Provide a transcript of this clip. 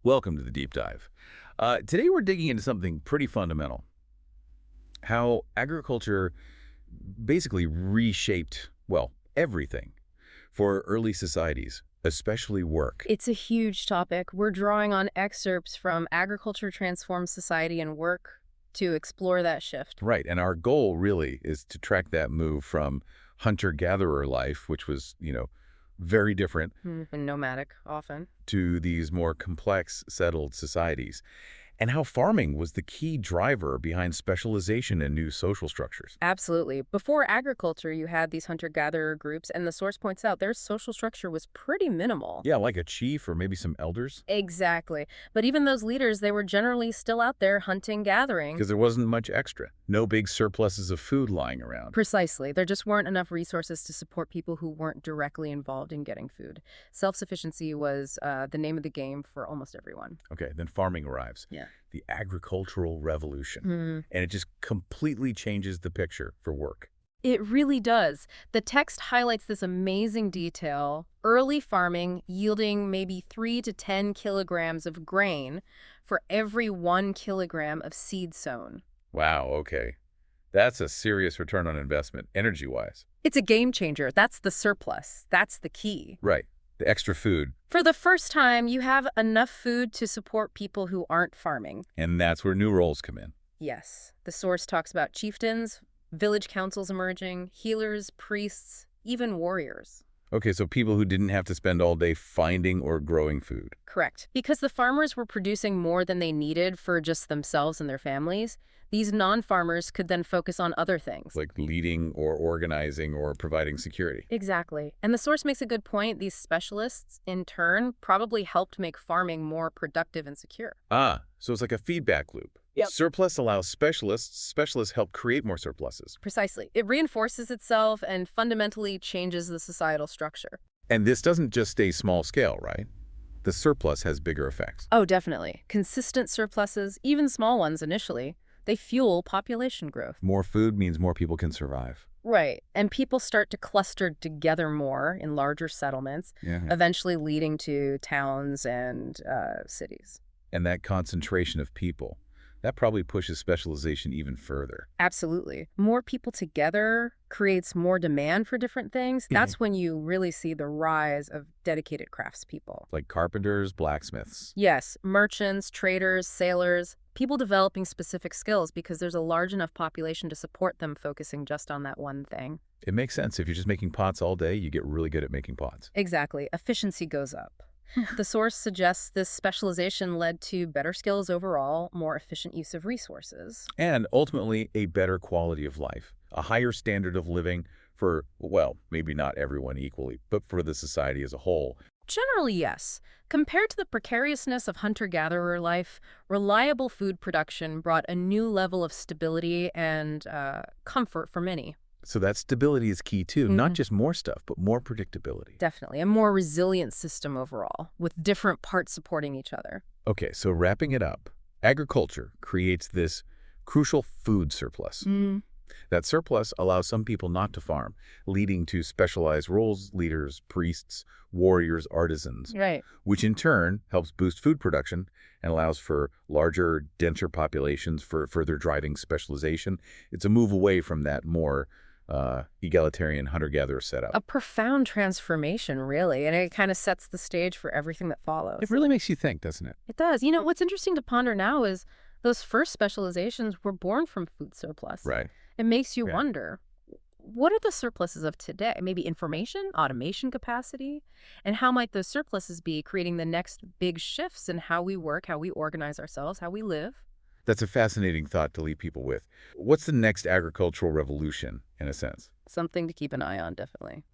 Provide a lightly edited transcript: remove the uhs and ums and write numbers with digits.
Welcome to the deep dive. Today we're digging into something pretty fundamental. How agriculture basically reshaped, well, everything for early societies, especially work. It's a huge topic. We're drawing on excerpts from Agriculture Transforms Society and Work to explore that shift. Right, and our goal really is to track that move from hunter-gatherer life, which was, very different, And nomadic, often. to these more complex, settled societies, and how farming was the key driver behind specialization in new social structures. Absolutely. Before agriculture, you had these hunter-gatherer groups, and the source points out their social structure was pretty minimal. Yeah, like a chief or maybe some elders, Exactly. But even those leaders, they were generally still out there hunting, gathering. because there wasn't much extra. No big surpluses of food lying around. Precisely. There just weren't enough resources to support people who weren't directly involved in getting food. Self-sufficiency was the name of the game for almost everyone. Okay, then farming arrives. Yeah. The agricultural revolution. Hmm. And it just completely changes the picture for work. It really does. The text highlights this amazing detail. Early farming yielding maybe 3 to 10 kilograms of grain for every 1 kilogram of seed sown. Wow, okay. That's a serious return on investment, energy-wise. It's a game changer. That's the surplus. That's the key. Right, the extra food. For the first time, you have enough food to support people who aren't farming. And that's where new roles come in. Yes, the source talks about chieftains, village councils emerging, healers, priests, even warriors. Okay, so people who didn't have to spend all day finding or growing food. Correct. Because the farmers were producing more than they needed for just themselves and their families, these non-farmers could then focus on other things. Like leading or organizing or providing security. Exactly. And the source makes a good point. These specialists, in turn, probably helped make farming more productive and secure. Ah, so it's like a feedback loop. Yep. Surplus allows specialists help create more surpluses. Precisely. It reinforces itself and fundamentally changes the societal structure. And this doesn't just stay small scale, right? The surplus has bigger effects. Oh, definitely. Consistent surpluses, even small ones initially, they fuel population growth. More food means more people can survive. Right. And people start to cluster together more in larger settlements, Yeah. eventually leading to towns and cities. And that concentration of people, that probably pushes specialization even further. Absolutely. More people together creates more demand for different things. That's when you really see the rise of dedicated craftspeople. Like carpenters, blacksmiths. Yes, merchants, traders, sailors, people developing specific skills because there's a large enough population to support them focusing just on that one thing. It makes sense. If you're just making pots all day, you get really good at making pots. Exactly. Efficiency goes up. The source suggests this specialization led to better skills overall, more efficient use of resources. And ultimately, a better quality of life. A higher standard of living for, well, maybe not everyone equally, but for the society as a whole. Generally, yes. Compared to the precariousness of hunter-gatherer life, reliable food production brought a new level of stability and comfort for many. So that stability is key too. Not just more stuff, but more predictability. Definitely. A more resilient system overall, with different parts supporting each other. Okay, so wrapping it up, agriculture creates this crucial food surplus. That surplus allows some people not to farm, leading to specialized roles, leaders, priests, warriors, artisans, Right. which in turn helps boost food production and allows for larger, denser populations for further driving specialization. It's a move away from that more egalitarian hunter-gatherer setup. A profound transformation, really, and it kind of sets the stage for everything that follows. It really makes you think, doesn't it? It does. You know, what's interesting to ponder now is those first specializations were born from food surplus. Right. It makes you Yeah. wonder, what are the surpluses of today? Maybe information, automation capacity? And how might those surpluses be creating the next big shifts in how we work, how we organize ourselves, how we live? That's a fascinating thought to leave people with. What's the next agricultural revolution, in a sense? Something to keep an eye on, definitely.